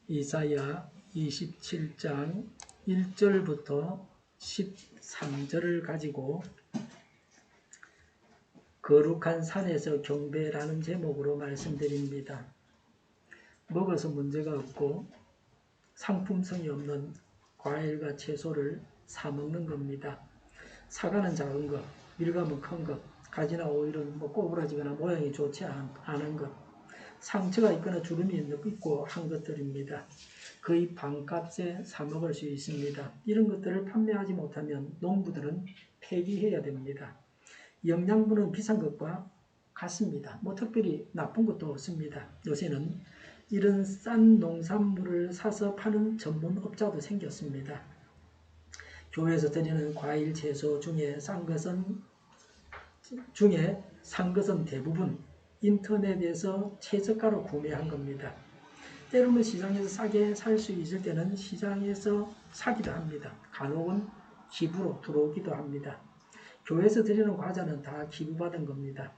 이사야 27장 1절부터 13절을 가지고 거룩한 산에서 경배라는 제목으로 말씀드립니다. 먹어서 문제가 없고 상품성이 없는 과일과 채소를 사 먹는 겁니다. 사과는 작은 것, 밀감은 큰 것, 가지나 오일은 꼬부라지거나 모양이 좋지 않은 것, 상처가 있거나 주름이 있고 한 것들입니다. 거의 반값에 사 먹을 수 있습니다. 이런 것들을 판매하지 못하면 농부들은 폐기해야 됩니다. 영양분은 비싼 것과 같습니다. 특별히 나쁜 것도 없습니다. 요새는 이런 싼 농산물을 사서 파는 전문업자도 생겼습니다. 교회에서 드리는 과일, 채소 중에 산 것은 대부분 인터넷에서 최저가로 구매한 겁니다. 때로는 시장에서 싸게 살 수 있을 때는 시장에서 사기도 합니다. 간혹은 기부로 들어오기도 합니다. 교회에서 드리는 과자는 다 기부받은 겁니다.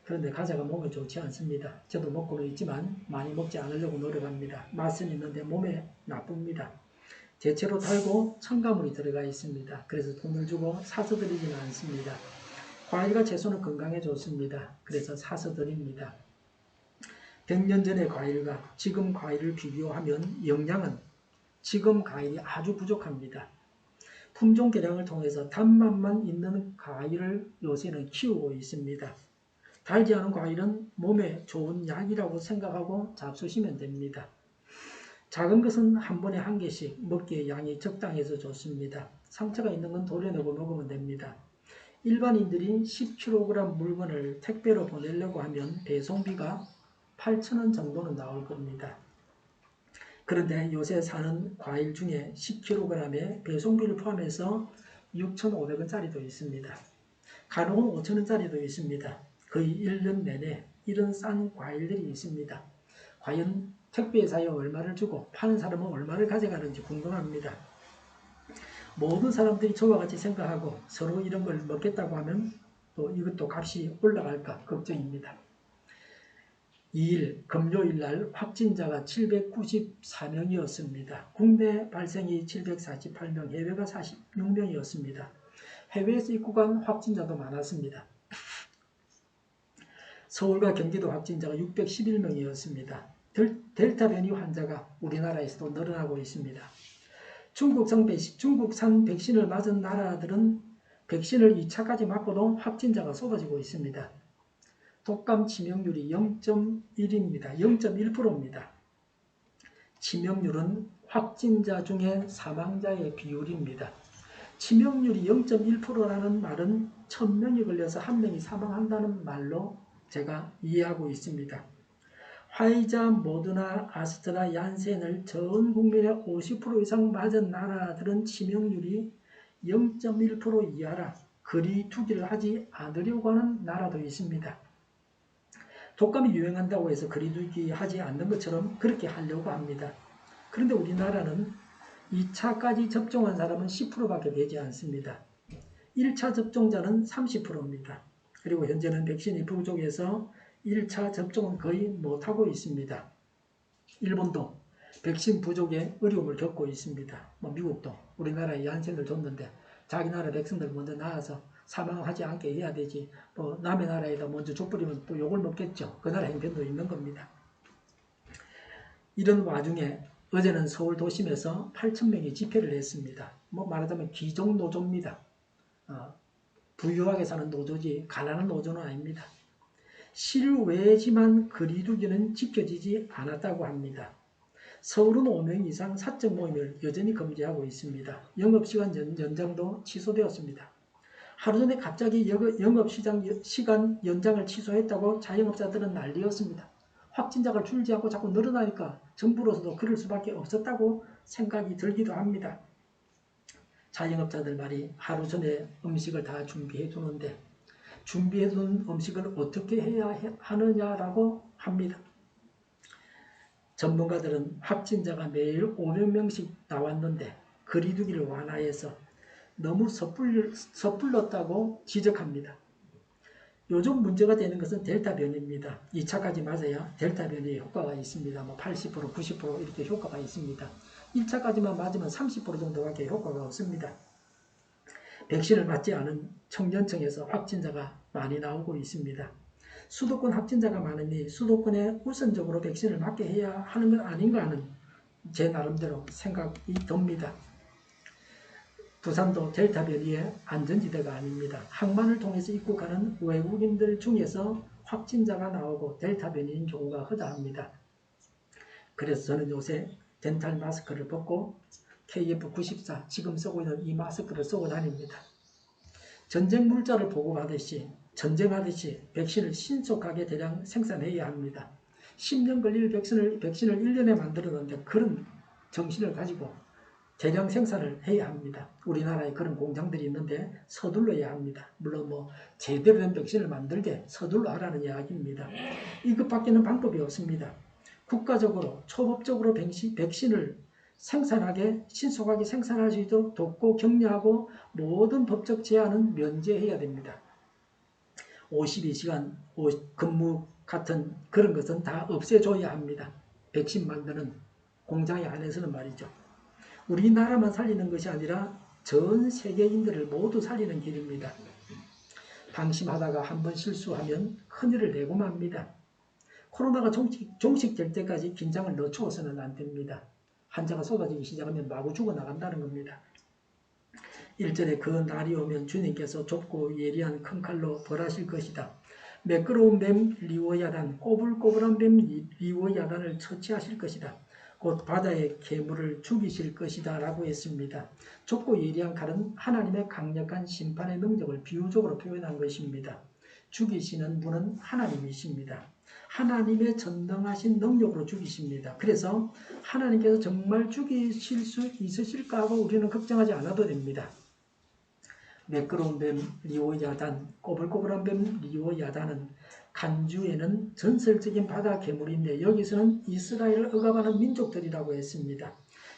그런데 과자가 몸에 좋지 않습니다. 저도 먹고는 있지만 많이 먹지 않으려고 노력합니다. 맛은 있는데 몸에 나쁩니다. 대체로 달고 첨가물이 들어가 있습니다. 그래서 돈을 주고 사서 드리지는 않습니다. 과일과 채소는 건강에 좋습니다. 그래서 사서 드립니다. 100년 전의 과일과 지금 과일을 비교하면 영양은 지금 과일이 아주 부족합니다. 품종 개량을 통해서 단맛만 있는 과일을 요새는 키우고 있습니다. 달지 않은 과일은 몸에 좋은 약이라고 생각하고 잡수시면 됩니다. 작은 것은 한 번에 한 개씩 먹기에 양이 적당해서 좋습니다. 상처가 있는 건 도려내고 먹으면 됩니다. 일반인들이 10kg 물건을 택배로 보내려고 하면 배송비가 8,000원 정도는 나올 겁니다. 그런데 요새 사는 과일 중에 10kg에 배송비를 포함해서 6,500원짜리도 있습니다. 간혹은 5,000원짜리도 있습니다. 거의 1년 내내 이런 싼 과일들이 있습니다. 과연 택배회사에 얼마를 주고 파는 사람은 얼마를 가져가는지 궁금합니다. 모든 사람들이 저와 같이 생각하고 서로 이런 걸 먹겠다고 하면 또 이것도 값이 올라갈까 걱정입니다. 2일 금요일 날 확진자가 794명이었습니다. 국내 발생이 748명, 해외가 46명이었습니다. 해외에서 입국한 확진자도 많았습니다. 서울과 경기도 확진자가 611명이었습니다. 델타 변이 환자가 우리나라에서도 늘어나고 있습니다. 중국산 백신을 맞은 나라들은 백신을 2차까지 맞고도 확진자가 쏟아지고 있습니다. 독감 치명률이 0.1입니다. 0.1%입니다. 치명률은 확진자 중에 사망자의 비율입니다. 치명률이 0.1%라는 말은 1000명이 걸려서 1명이 사망한다는 말로 제가 이해하고 있습니다. 화이자, 모더나, 아스트라, 얀센을 전 국민의 50% 이상 맞은 나라들은 치명률이 0.1% 이하라 거리두기를 하지 않으려고 하는 나라도 있습니다. 독감이 유행한다고 해서 거리두기 하지 않는 것처럼 그렇게 하려고 합니다. 그런데 우리나라는 2차까지 접종한 사람은 10%밖에 되지 않습니다. 1차 접종자는 30%입니다. 그리고 현재는 백신이 부족해서 1차 접종은 거의 못하고 있습니다. 일본도 백신 부족에 어려움을 겪고 있습니다. 미국도 우리나라에 얀센을 줬는데 자기 나라 백성들 먼저 나와서 사망하지 않게 해야 되지. 남의 나라에다 먼저 줘버리면 또 욕을 먹겠죠. 그 나라 행편도 있는 겁니다. 이런 와중에 어제는 서울 도심에서 8,000명이 집회를 했습니다. 말하자면 귀족노조입니다. 부유하게 사는 노조지 가난한 노조는 아닙니다. 실외지만 거리두기는 지켜지지 않았다고 합니다. 서울은 5명 이상 사적 모임을 여전히 금지하고 있습니다. 영업시간 연장도 취소되었습니다. 하루 전에 갑자기 영업시간 연장을 취소했다고 자영업자들은 난리였습니다. 확진자가 줄지 않고 자꾸 늘어나니까 정부로서도 그럴 수밖에 없었다고 생각이 들기도 합니다. 자영업자들 말이 하루 전에 음식을 다 준비해 두는데 준비해둔 음식을 어떻게 해야 하느냐라고 합니다. 전문가들은 확진자가 매일 500명씩 나왔는데 거리두기를 완화해서 너무 섣불렀다고 지적합니다. 요즘 문제가 되는 것은 델타 변이입니다. 2차까지 맞아야 델타 변이에 효과가 있습니다. 80%, 90% 이렇게 효과가 있습니다. 1차까지만 맞으면 30% 정도밖에 효과가 없습니다. 백신을 맞지 않은 청년층에서 확진자가 많이 나오고 있습니다. 수도권 확진자가 많으니 수도권에 우선적으로 백신을 맞게 해야 하는 건 아닌가 하는 제 나름대로 생각이 듭니다. 부산도 델타 변이의 안전지대가 아닙니다. 항만을 통해서 입국하는 외국인들 중에서 확진자가 나오고 델타 변이인 경우가 허다합니다. 그래서 저는 요새 덴탈 마스크를 벗고 KF94 지금 쓰고 있는 이 마스크를 쓰고 다닙니다. 전쟁 물자를 보고받듯이 전쟁하듯이 백신을 신속하게 대량 생산해야 합니다. 10년 걸릴 백신을 1년에 만들었는데 그런 정신을 가지고 대량 생산을 해야 합니다. 우리나라에 그런 공장들이 있는데 서둘러야 합니다. 물론 제대로 된 백신을 만들게 서둘러 하라는 이야기입니다. 이것밖에는 방법이 없습니다. 국가적으로 초법적으로 백신을 생산하게 신속하게 생산할 수 있도록 돕고 격려하고 모든 법적 제한은 면제해야 됩니다. 52시간 근무 같은 그런 것은 다 없애줘야 합니다. 백신 만드는 공장의 안에서는 말이죠. 우리나라만 살리는 것이 아니라 전 세계인들을 모두 살리는 길입니다. 방심하다가 한번 실수하면 큰일을 내고 맙니다. 코로나가 종식될 때까지 긴장을 늦추어서는 안 됩니다. 환자가 쏟아지기 시작하면 마구 죽어나간다는 겁니다. 1절에 그 날이 오면 주님께서 좁고 예리한 큰 칼로 벌하실 것이다. 매끄러운 뱀 리워야단, 꼬불꼬불한 뱀 리워야단을 처치하실 것이다. 곧 바다의 괴물을 죽이실 것이다 라고 했습니다. 좁고 예리한 칼은 하나님의 강력한 심판의 능력을 비유적으로 표현한 것입니다. 죽이시는 분은 하나님이십니다. 하나님의 전능하신 능력으로 죽이십니다. 그래서 하나님께서 정말 죽이실 수 있으실까 하고 우리는 걱정하지 않아도 됩니다. 매끄러운 뱀 리오야단, 꼬불꼬불한 뱀 리오야단은 간주에는 전설적인 바다 괴물인데 여기서는 이스라엘을 억압하는 민족들이라고 했습니다.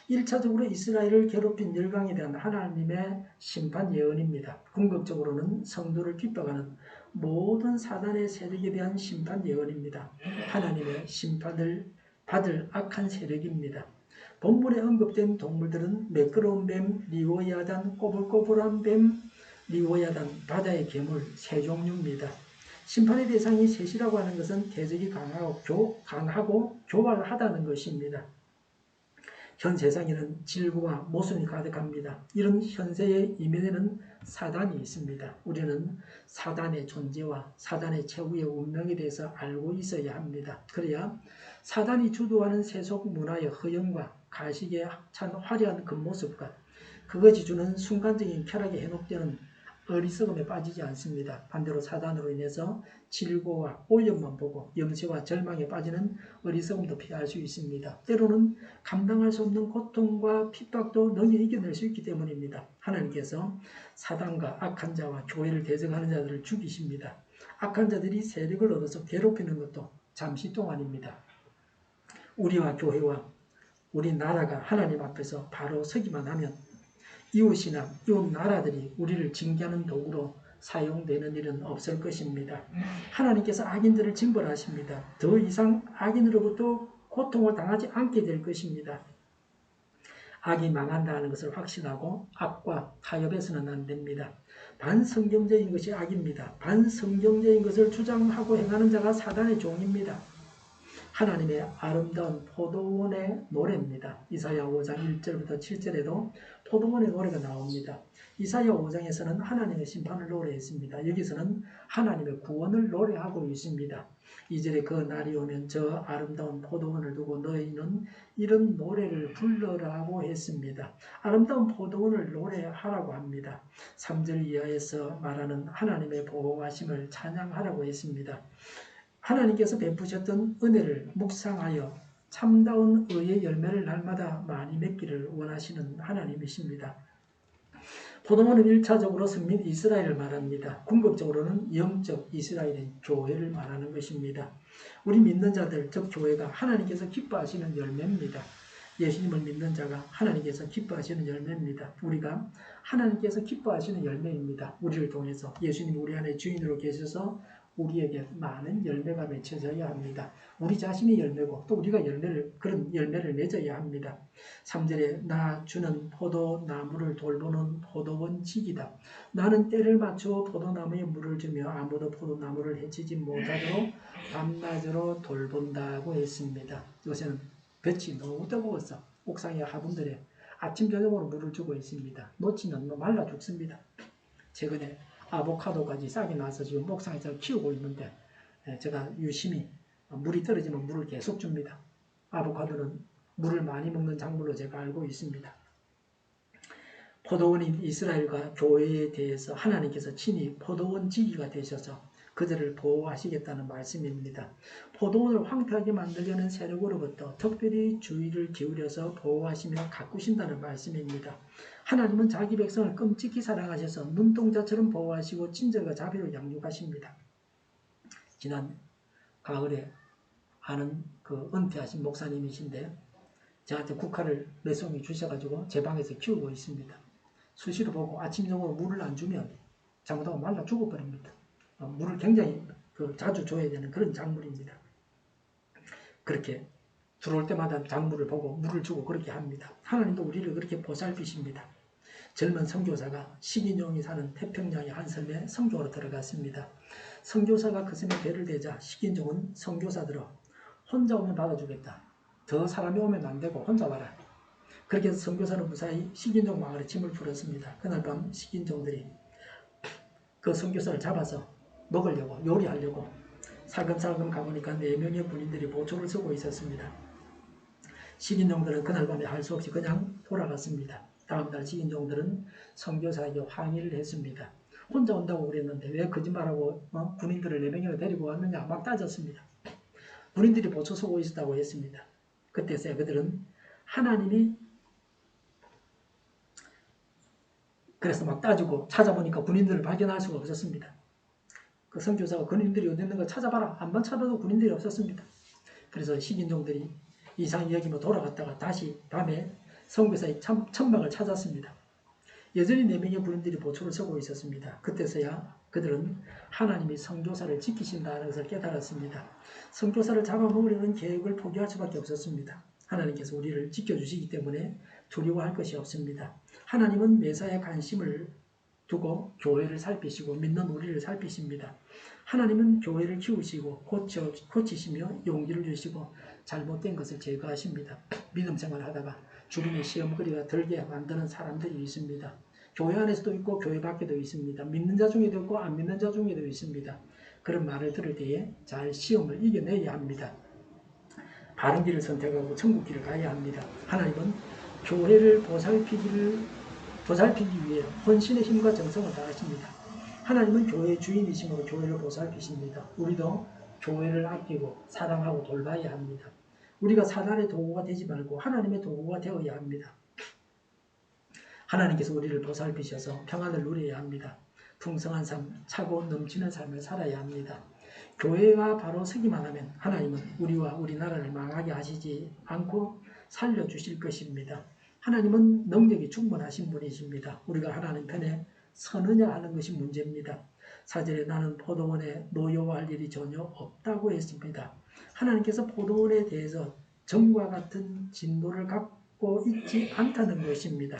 1차적으로 이스라엘을 괴롭힌 열강에 대한 하나님의 심판 예언입니다. 궁극적으로는 성도를 핍박하는 모든 사단의 세력에 대한 심판 예언입니다. 하나님의 심판을 받을 악한 세력입니다. 본문에 언급된 동물들은 매끄러운 뱀, 리오야단, 꼬불꼬불한 뱀, 리오야단, 바다의 괴물 세 종류입니다. 심판의 대상이 셋이라고 하는 것은 대적이 강하고 교활하다는 것입니다. 현 세상에는 질고와 모순이 가득합니다. 이런 현세의 이면에는 사단이 있습니다. 우리는 사단의 존재와 사단의 최후의 운명에 대해서 알고 있어야 합니다. 그래야 사단이 주도하는 세속 문화의 허영과 가식에 찬 화려한 겉모습과 그것이 주는 순간적인 쾌락에 현혹되는 어리석음에 빠지지 않습니다. 반대로 사단으로 인해서 질고와 오염만 보고 염세와 절망에 빠지는 어리석음도 피할 수 있습니다. 때로는 감당할 수 없는 고통과 핍박도 능히 이겨낼 수 있기 때문입니다. 하나님께서 사단과 악한 자와 교회를 대적하는 자들을 죽이십니다. 악한 자들이 세력을 얻어서 괴롭히는 것도 잠시 동안입니다. 우리와 교회와 우리 나라가 하나님 앞에서 바로 서기만 하면 이웃이나 이웃 나라들이 우리를 징계하는 도구로 사용되는 일은 없을 것입니다. 하나님께서 악인들을 징벌하십니다. 더 이상 악인으로부터 고통을 당하지 않게 될 것입니다. 악이 망한다는 것을 확신하고 악과 타협해서는 안 됩니다. 반성경적인 것이 악입니다. 반성경적인 것을 주장하고 행하는 자가 사단의 종입니다. 하나님의 아름다운 포도원의 노래입니다. 이사야 5장 1절부터 7절에도 포도원의 노래가 나옵니다. 이사야 5장에서는 하나님의 심판을 노래했습니다. 여기서는 하나님의 구원을 노래하고 있습니다. 2절에 그 날이 오면 저 아름다운 포도원을 두고 너희는 이런 노래를 불러라고 했습니다. 아름다운 포도원을 노래하라고 합니다. 3절 이하에서 말하는 하나님의 보호하심을 찬양하라고 했습니다. 하나님께서 베푸셨던 은혜를 묵상하여 참다운 의의 열매를 날마다 많이 맺기를 원하시는 하나님이십니다. 포도원은 1차적으로 성민 이스라엘을 말합니다. 궁극적으로는 영적 이스라엘인 교회를 말하는 것입니다. 우리 믿는 자들, 즉 교회가 하나님께서 기뻐하시는 열매입니다. 예수님을 믿는 자가 하나님께서 기뻐하시는 열매입니다. 우리가 하나님께서 기뻐하시는 열매입니다. 우리를 통해서 예수님 우리 안에 주인으로 계셔서 우리에게 많은 열매가 맺혀져야 합니다. 우리 자신이 열매고 또 우리가 그런 열매를 맺어야 합니다. 3절에 나 주는 포도나무를 돌보는 포도원 직이다. 나는 때를 맞추어 포도나무에 물을 주며 아무도 포도나무를 해치지 못하도록 밤낮으로 돌본다고 했습니다. 요새는 볕이 너무 뜨거워서 옥상의 화분들에 아침 저녁으로 물을 주고 있습니다. 놓치면 말라 죽습니다. 최근에 아보카도까지 싹이 나서 지금 옥상에서 키우고 있는데 제가 유심히 물이 떨어지면 물을 계속 줍니다. 아보카도는 물을 많이 먹는 작물로 제가 알고 있습니다. 포도원인 이스라엘과 교회에 대해서 하나님께서 친히 포도원 지기가 되셔서 그들을 보호하시겠다는 말씀입니다. 포도원을 황폐하게 만들려는 세력으로부터 특별히 주의를 기울여서 보호하시며 가꾸신다는 말씀입니다. 하나님은 자기 백성을 끔찍히 사랑하셔서 눈동자처럼 보호하시고 친절과 자비로 양육하십니다. 지난 가을에 아는 그 은퇴하신 목사님이신데 저한테 국화를 몇 송이 주셔가지고 제 방에서 키우고 있습니다. 수시로 보고 아침 저녁으로 물을 안 주면 잘못하면 말라 죽어버립니다. 물을 굉장히 자주 줘야 되는 그런 작물입니다. 그렇게 들어올 때마다 작물을 보고 물을 주고 그렇게 합니다. 하나님도 우리를 그렇게 보살피십니다. 젊은 선교사가 식인종이 사는 태평양의 한 섬에 선교로 들어갔습니다. 선교사가 그 섬에 배를 대자 식인종은 선교사들어 혼자 오면 받아주겠다. 더 사람이 오면 안 되고 혼자 와라. 그렇게 해서 선교사는 무사히 식인종 마을에 짐을 풀었습니다. 그날 밤 식인종들이 그 선교사를 잡아서 먹으려고 요리하려고 살금살금 가보니까 4명의 군인들이 보초를 서고 있었습니다. 식인종들은 그날 밤에 할 수 없이 그냥 돌아갔습니다. 다음날 식인종들은 선교사에게 항의를 했습니다. 혼자 온다고 그랬는데 왜 거짓말하고 군인들을 4명이나 데리고 왔느냐 막 따졌습니다. 군인들이 보초 서고 있었다고 했습니다. 그때서야 그들은 하나님이 그래서 막 따지고 찾아보니까 군인들을 발견할 수가 없었습니다. 그 선교사가 군인들이 어디 있는 걸 찾아봐라. 한번 찾아도 군인들이 없었습니다. 그래서 식인종들이 이상히 여기며 돌아갔다가 다시 밤에 선교사의 천막을 찾았습니다. 여전히 4명의 군인들이 보초를 서고 있었습니다. 그때서야 그들은 하나님이 선교사를 지키신다는 것을 깨달았습니다. 선교사를 잡아먹으려는 계획을 포기할 수밖에 없었습니다. 하나님께서 우리를 지켜주시기 때문에 두려워할 것이 없습니다. 하나님은 매사에 관심을 두고 교회를 살피시고 믿는 우리를 살피십니다. 하나님은 교회를 키우시고 고치시며 용기를 주시고 잘못된 것을 제거하십니다. 믿음 생활하다가 주변에 시험거리가 들게 만드는 사람들이 있습니다. 교회 안에서도 있고 교회 밖에도 있습니다. 믿는 자 중에도 있고 안 믿는 자 중에도 있습니다. 그런 말을 들을 때에 잘 시험을 이겨내야 합니다. 바른 길을 선택하고 천국 길을 가야 합니다. 하나님은 교회를 보살피기 위해 혼신의 힘과 정성을 다하십니다. 하나님은 교회의 주인이심으로 교회를 보살피십니다. 우리도 교회를 아끼고 사랑하고 돌봐야 합니다. 우리가 사단의 도구가 되지 말고 하나님의 도구가 되어야 합니다. 하나님께서 우리를 보살피셔서 평안을 누려야 합니다. 풍성한 삶, 차고 넘치는 삶을 살아야 합니다. 교회가 바로 서기만 하면 하나님은 우리와 우리나라를 망하게 하시지 않고 살려주실 것입니다. 하나님은 능력이 충분하신 분이십니다. 우리가 하나님 편에 서느냐 하는 것이 문제입니다. 4절에 나는 포도원에 노여워할 일이 전혀 없다고 했습니다. 하나님께서 포도원에 대해서 정과 같은 진노를 갖고 있지 않다는 것입니다.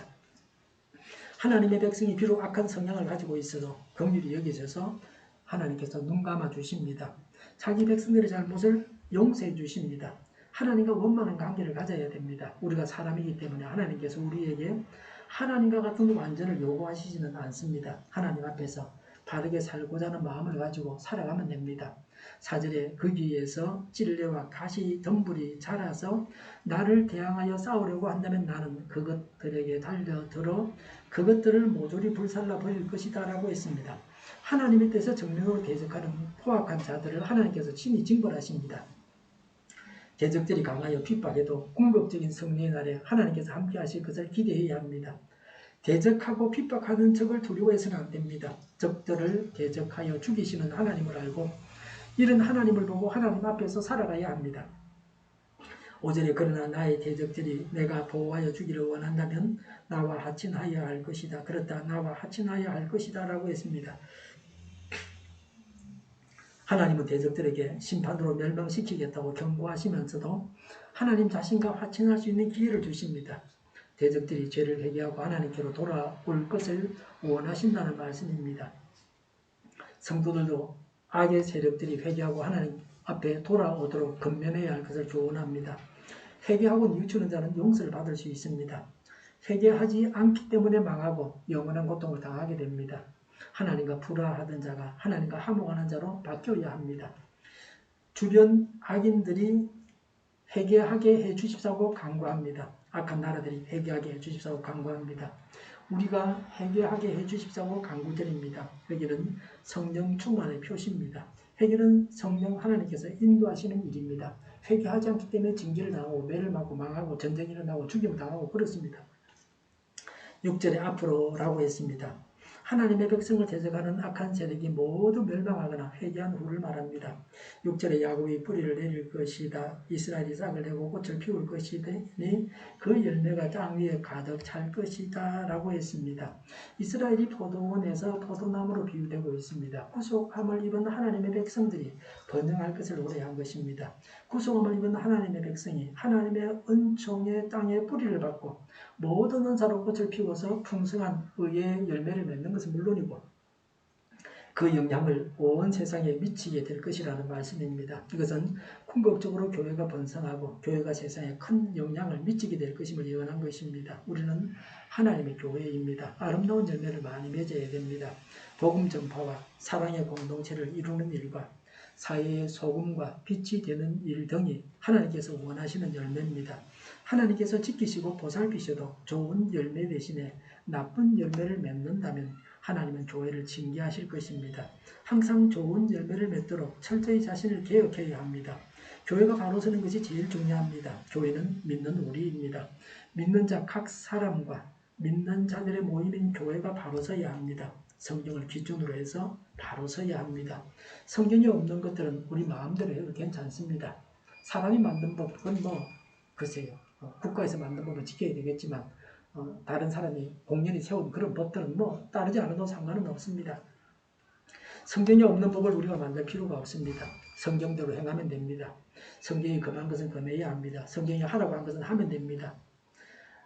하나님의 백성이 비록 악한 성향을 가지고 있어도 긍휼히 여기셔서 하나님께서 눈 감아 주십니다. 자기 백성들의 잘못을 용서해 주십니다. 하나님과 원만한 관계를 가져야 됩니다. 우리가 사람이기 때문에 하나님께서 우리에게 하나님과 같은 완전을 요구하시지는 않습니다. 하나님 앞에서 바르게 살고자 하는 마음을 가지고 살아가면 됩니다. 4절에 거기에서 찔레와 가시 덤불이 자라서 나를 대항하여 싸우려고 한다면 나는 그것들에게 달려들어 그것들을 모조리 불살라 버릴 것이다 라고 했습니다. 하나님의 뜻에 정면으로 대적하는 포악한 자들을 하나님께서 친히 징벌하십니다. 대적들이 강하여 핍박해도 궁극적인 승리의 날에 하나님께서 함께 하실 것을 기대해야 합니다. 대적하고 핍박하는 적을 두려워해서는 안 됩니다. 적들을 대적하여 죽이시는 하나님을 알고 이런 하나님을 보고 하나님 앞에서 살아가야 합니다. 5절에 그러나 나의 대적들이 내가 보호하여 주기를 원한다면 나와 하친하여야 할 것이다. 그렇다 나와 하친하여야 할 것이다 라고 했습니다. 하나님은 대적들에게 심판으로 멸망시키겠다고 경고하시면서도 하나님 자신과 화친할 수 있는 기회를 주십니다. 대적들이 죄를 회개하고 하나님께로 돌아올 것을 원하신다는 말씀입니다. 성도들도 악의 세력들이 회개하고 하나님 앞에 돌아오도록 근면해야 할 것을 교훈합니다. 회개하고 뉘우치는 자는 용서를 받을 수 있습니다. 회개하지 않기 때문에 망하고 영원한 고통을 당하게 됩니다. 하나님과 불화하던 자가 하나님과 화목하는 자로 바뀌어야 합니다. 주변 악인들이 회개하게 해주십사고 간구합니다. 악한 나라들이 회개하게 해주십사고 간구합니다. 우리가 회개하게 해주십사고 간구드립니다. 회개는 성령 충만의 표시입니다. 회개는 성령 하나님께서 인도하시는 일입니다. 회개하지 않기 때문에 징계를 당하고 매를 맞고 망하고 전쟁이 일어나고 죽임을 당하고 그렇습니다. 6절에 앞으로라고 했습니다. 하나님의 백성을 대적하는 악한 세력이 모두 멸망하거나 회개한 후를 말합니다. 6절에 야곱이 뿌리를 내릴 것이다. 이스라엘이 싹을 내고 꽃을 피울 것이니 그 열매가 땅 위에 가득 찰 것이다 라고 했습니다. 이스라엘이 포도원에서 포도나무로 비유되고 있습니다. 구속함을 입은 하나님의 백성들이 번영할 것을 노래한 것입니다. 구속함을 입은 하나님의 백성이 하나님의 은총의 땅에 뿌리를 받고 모든 은사로 꽃을 피워서 풍성한 의의 열매를 맺는 것은 물론이고 그 영향을 온 세상에 미치게 될 것이라는 말씀입니다. 이것은 궁극적으로 교회가 번성하고 교회가 세상에 큰 영향을 미치게 될 것임을 예언한 것입니다. 우리는 하나님의 교회입니다. 아름다운 열매를 많이 맺어야 됩니다. 복음 전파와 사랑의 공동체를 이루는 일과 사회의 소금과 빛이 되는 일 등이 하나님께서 원하시는 열매입니다. 하나님께서 지키시고 보살피셔도 좋은 열매 대신에 나쁜 열매를 맺는다면 하나님은 교회를 징계하실 것입니다. 항상 좋은 열매를 맺도록 철저히 자신을 개혁해야 합니다. 교회가 바로 서는 것이 제일 중요합니다. 교회는 믿는 우리입니다. 믿는 자 각 사람과 믿는 자들의 모임인 교회가 바로 서야 합니다. 성경을 기준으로 해서 바로 서야 합니다. 성경이 없는 것들은 우리 마음대로 해도 괜찮습니다. 사람이 만든 법은 글쎄요. 국가에서 만든 법을 지켜야 되겠지만 다른 사람이 공연히 세운 그런 법들은 따르지 않아도 상관은 없습니다. 성경이 없는 법을 우리가 만들 필요가 없습니다. 성경대로 행하면 됩니다. 성경이 금한 것은 금해야 합니다. 성경이 하라고 한 것은 하면 됩니다.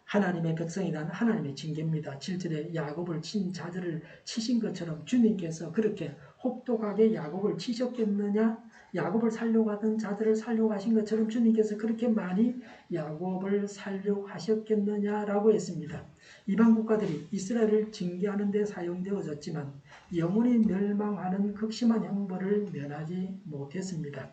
하나님의 백성이란 하나님의 징계입니다. 7절에 야곱을 친 자들을 치신 것처럼 주님께서 그렇게 혹독하게 야곱을 치셨겠느냐? 야곱을 살려고 하던 자들을 살려고 하신 것처럼 주님께서 그렇게 많이 야곱을 살려고 하셨겠느냐라고 했습니다. 이방 국가들이 이스라엘을 징계하는 데 사용되어졌지만 영원히 멸망하는 극심한 형벌을 면하지 못했습니다.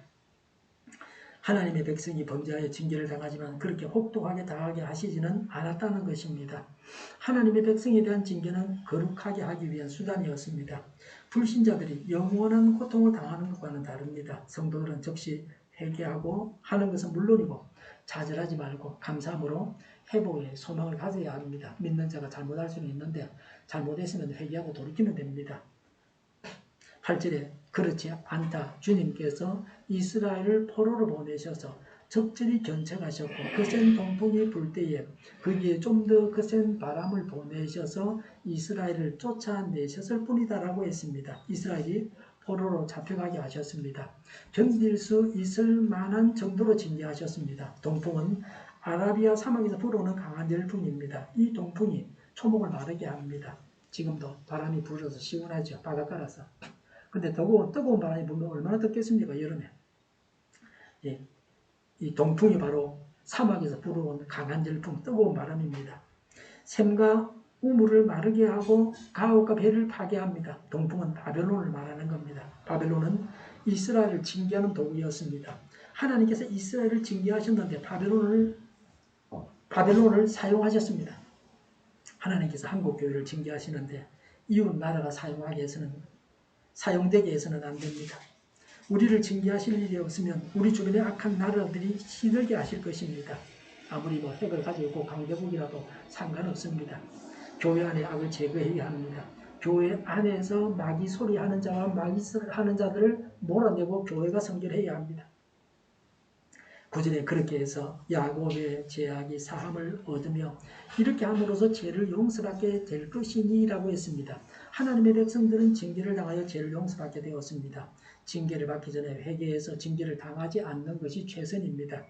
하나님의 백성이 범죄하여 징계를 당하지만 그렇게 혹독하게 당하게 하시지는 않았다는 것입니다. 하나님의 백성에 대한 징계는 거룩하게 하기 위한 수단이었습니다. 불신자들이 영원한 고통을 당하는 것과는 다릅니다. 성도들은 즉시 회개하고 하는 것은 물론이고 좌절하지 말고 감사함으로 회복의 소망을 가져야 합니다. 믿는 자가 잘못할 수는 있는데 잘못했으면 회개하고 돌이키면 됩니다. 8절에 그렇지 않다. 주님께서 이스라엘을 포로로 보내셔서 적절히 견책하셨고 거센 동풍이 불 때에 거기에 좀 더 거센 바람을 보내셔서 이스라엘을 쫓아내셨을 뿐이다라고 했습니다. 이스라엘이 포로로 잡혀가게 하셨습니다. 견딜 수 있을 만한 정도로 징계하셨습니다. 동풍은 아라비아 사막에서 불어오는 강한 열풍입니다. 이 동풍이 초목을 마르게 합니다. 지금도 바람이 불어서 시원하죠. 바닷가라서. 근데 뜨거운 바람이 불면 얼마나 덥겠습니까? 여름에. 예, 이 동풍이 바로 사막에서 불어온 강한 열풍, 뜨거운 바람입니다. 샘과 우물을 마르게 하고 가옥과 배를 파괴합니다. 동풍은 바벨론을 말하는 겁니다. 바벨론은 이스라엘을 징계하는 도구였습니다. 하나님께서 이스라엘을 징계하셨는데 바벨론을 사용하셨습니다. 하나님께서 한국교회를 징계하시는데 이웃 나라가 사용되게 해서는 안 됩니다. 우리를 징계하실 일이 없으면 우리 주변의 악한 나라들이 시들게 하실 것입니다. 아무리 핵을 가지고 있고 강대국이라도 상관없습니다. 교회 안에 악을 제거해야 합니다. 교회 안에서 마귀 소리하는 자와 마귀 하는 자들을 몰아내고 교회가 성결해야 합니다. 9절에 그렇게 해서 야곱의 죄악이 사함을 얻으며 이렇게 함으로써 죄를 용서받게 될 것이니 라고 했습니다. 하나님의 백성들은 징계를 당하여 죄를 용서받게 되었습니다. 징계를 받기 전에 회개해서 징계를 당하지 않는 것이 최선입니다.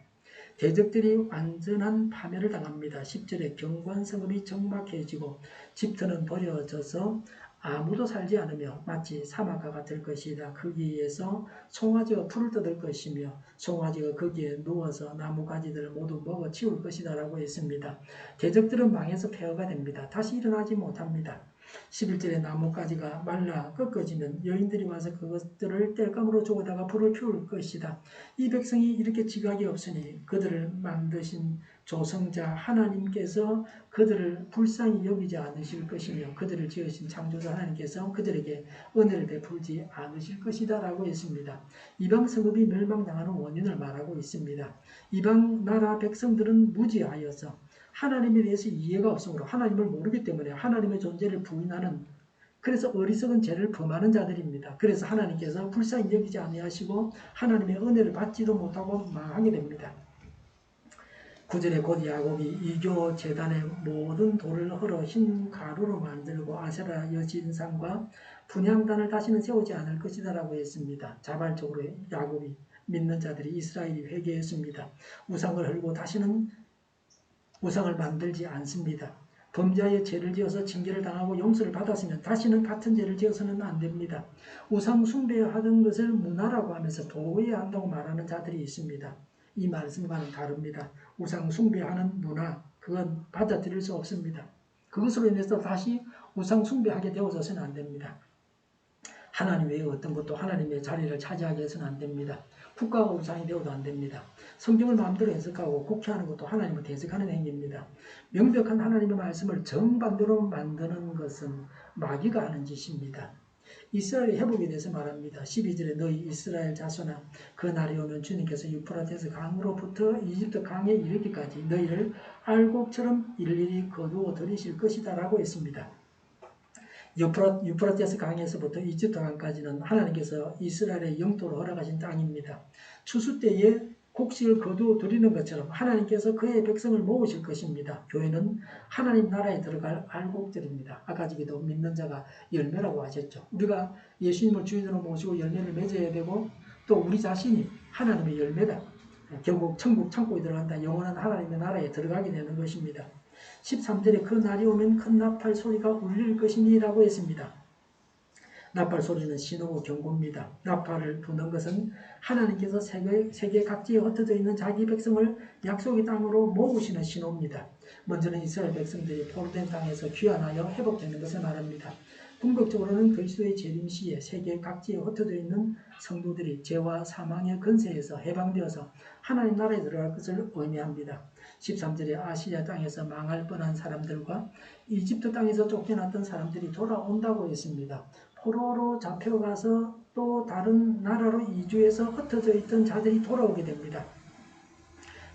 대적들이 완전한 파멸을 당합니다. 10절에 경관성읍이 적막해지고 집터는 버려져서 아무도 살지 않으며 마치 사막과 같을 것이다. 거기에서 송아지가 풀을 뜯을 것이며 송아지가 거기에 누워서 나무가지들을 모두 먹어 치울 것이다 라고 했습니다. 대적들은 망해서 폐허가 됩니다. 다시 일어나지 못합니다. 11절에 나뭇가지가 말라 꺾어지면 여인들이 와서 그것들을 땔감으로 쪼개다가 불을 피울 것이다. 이 백성이 이렇게 지각이 없으니 그들을 만드신 조성자 하나님께서 그들을 불쌍히 여기지 않으실 것이며 그들을 지으신 창조자 하나님께서 그들에게 은혜를 베풀지 않으실 것이다 라고 했습니다. 이방 성읍이 멸망당하는 원인을 말하고 있습니다. 이방 나라 백성들은 무지하여서 하나님에 대해서 이해가 없으므로 하나님을 모르기 때문에 하나님의 존재를 부인하는, 그래서 어리석은 죄를 범하는 자들입니다. 그래서 하나님께서 불쌍히 여기지 아니하시고 하나님의 은혜를 받지도 못하고 망하게 됩니다. 9절에 곧 야곱이 이교 제단의 모든 돌을 헐어 흰 가루로 만들고 아세라 여진상과 분향단을 다시는 세우지 않을 것이다 라고 했습니다. 자발적으로 야곱이 믿는 자들이 이스라엘이 회개했습니다. 우상을 헐고 다시는 우상을 만들지 않습니다. 범죄하여 죄를 지어서 징계를 당하고 용서를 받았으면 다시는 같은 죄를 지어서는 안 됩니다. 우상 숭배하던 것을 문화라고 하면서 도의해야 한다고 말하는 자들이 있습니다. 이 말씀과는 다릅니다. 우상 숭배하는 문화, 그건 받아들일 수 없습니다. 그것으로 인해서 다시 우상 숭배하게 되어져서는 안 됩니다. 하나님 외에 어떤 것도 하나님의 자리를 차지하게 해서는 안 됩니다. 국가가 우상이 되어도 안 됩니다. 성경을 마음대로 해석하고 곡해하는 것도 하나님을 대적하는 행위입니다. 명백한 하나님의 말씀을 정반대로 만드는 것은 마귀가 하는 짓입니다. 이스라엘의 회복에 대해서 말합니다. 12절에 너희 이스라엘 자손아 그 날이 오면 주님께서 유프라테스 강으로부터 이집트 강에 이르기까지 너희를 알곡처럼 일일이 거두어 들이실 것이다 라고 했습니다. 유프라테스 강에서부터 이집트 강까지는 하나님께서 이스라엘의 영토로 허락하신 땅입니다. 추수 때에 곡식을 거두어 들이는 것처럼 하나님께서 그의 백성을 모으실 것입니다. 교회는 하나님 나라에 들어갈 알곡들입니다. 아까 저기도 믿는 자가 열매라고 하셨죠. 우리가 예수님을 주인으로 모시고 열매를 맺어야 되고 또 우리 자신이 하나님의 열매다. 결국 천국 창고에 들어간다. 영원한 하나님의 나라에 들어가게 되는 것입니다. 13절에 그 날이 오면 큰 나팔 소리가 울릴 것이니 라고 했습니다. 나팔 소리는 신호고 경고입니다. 나팔을 부는 것은 하나님께서 세계 각지에 흩어져 있는 자기 백성을 약속의 땅으로 모으시는 신호입니다. 먼저는 이스라엘 백성들이 포로된 땅에서 귀환하여 회복되는 것을 말합니다. 궁극적으로는 그리스도의 재림 시에 세계 각지에 흩어져 있는 성도들이 죄와 사망의 근세에서 해방되어서 하나님 나라에 들어갈 것을 의미합니다. 13절에 아시아 땅에서 망할 뻔한 사람들과 이집트 땅에서 쫓겨났던 사람들이 돌아온다고 했습니다. 포로로 잡혀가서 또 다른 나라로 이주해서 흩어져 있던 자들이 돌아오게 됩니다.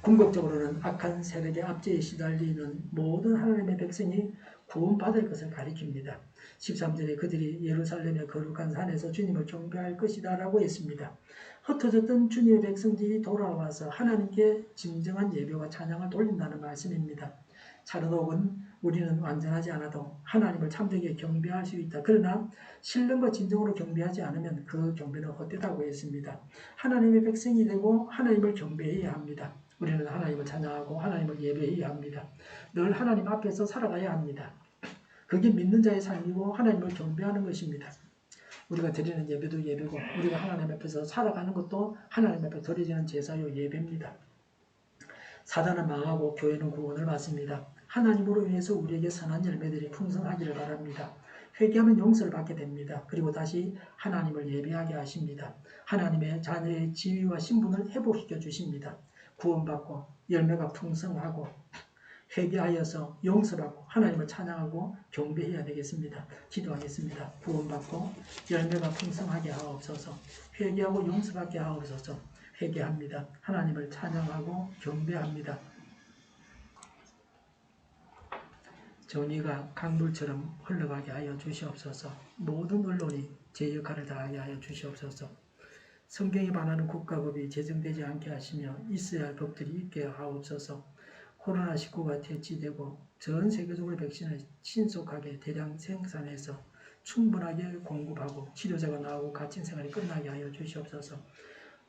궁극적으로는 악한 세력의 압제에 시달리는 모든 하나님의 백성이 구원받을 것을 가리킵니다. 13절에 그들이 예루살렘의 거룩한 산에서 주님을 경배할 것이다 라고 했습니다. 흩어졌던 주님의 백성들이 돌아와서 하나님께 진정한 예배와 찬양을 돌린다는 말씀입니다. 차르독은 우리는 완전하지 않아도 하나님을 참되게 경배할 수 있다. 그러나 신령과 진정으로 경배하지 않으면 그 경배는 헛되다고 했습니다. 하나님의 백성이 되고 하나님을 경배해야 합니다. 우리는 하나님을 찬양하고 하나님을 예배해야 합니다. 늘 하나님 앞에서 살아가야 합니다. 그게 믿는 자의 삶이고 하나님을 경배하는 것입니다. 우리가 드리는 예배도 예배고 우리가 하나님 앞에서 살아가는 것도 하나님 앞에 드려지는 제사요 예배입니다. 사단은 망하고 교회는 구원을 받습니다. 하나님으로 인해서 우리에게 선한 열매들이 풍성하기를 바랍니다. 회개하면 용서를 받게 됩니다. 그리고 다시 하나님을 예배하게 하십니다. 하나님의 자녀의 지위와 신분을 회복시켜 주십니다. 구원받고 열매가 풍성하고 회개하여서 용서받고 하나님을 찬양하고 경배해야 되겠습니다. 기도하겠습니다. 구원받고 열매가 풍성하게 하옵소서. 회개하고 용서받게 하옵소서. 회개합니다. 하나님을 찬양하고 경배합니다. 정의가 강물처럼 흘러가게 하여 주시옵소서. 모든 언론이 제 역할을 다하게 하여 주시옵소서. 성경에 반하는 국가법이 제정되지 않게 하시며 있어야 할 법들이 있게 하옵소서. 코로나19가 퇴치되고 전 세계적으로 백신을 신속하게 대량 생산해서 충분하게 공급하고 치료자가 나오고 갇힌 생활이 끝나게 하여 주시옵소서.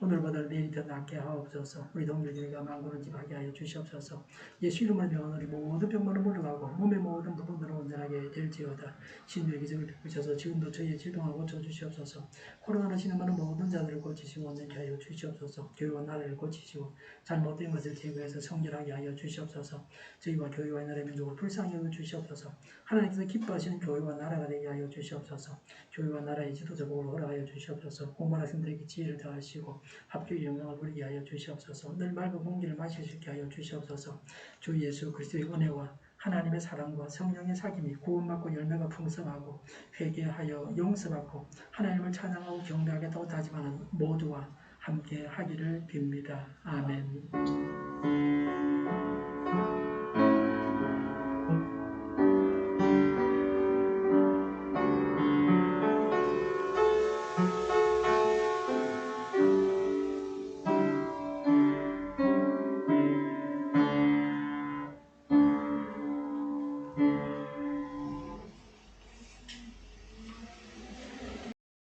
오늘보다 내일이 더 낫게 하옵소서. 우리 동료들과 만군을 집하게 하여 주시옵소서. 예수 이름을 명하노니 모든 병만은 물러가고 몸의 모든 부분들은 온전하게 될지어다. 신유의 기적을 베푸셔서 지금도 저희의 질병을 고쳐주시옵소서. 코로나로 신음하는 모든 자들을 고치시고 온전케 하여 주시옵소서. 교회와 나라를 고치시고 잘못된 것을 제거해서 성결하게 하여 주시옵소서. 저희와 교회와 나라의 민족을 불쌍히 여겨 주시옵소서. 하나님께서 기뻐하시는 교회와 나라가 되게 하여 주시옵소서. 교회와 나라의 지도자복을 허락하여 주시옵소서. 공부하는 학생들에게 지혜를 더하시고 합교의 영광을 누리게 하여 주시옵소서. 늘 맑은 공기를 마실 수 있게 하여 주시옵소서. 주 예수 그리스도의 은혜와 하나님의 사랑과 성령의 사귐이 구원받고 열매가 풍성하고 회개하여 용서받고 하나님을 찬양하고 경배하겠다고 다짐하는 모두와 함께 하기를 빕니다. 아멘.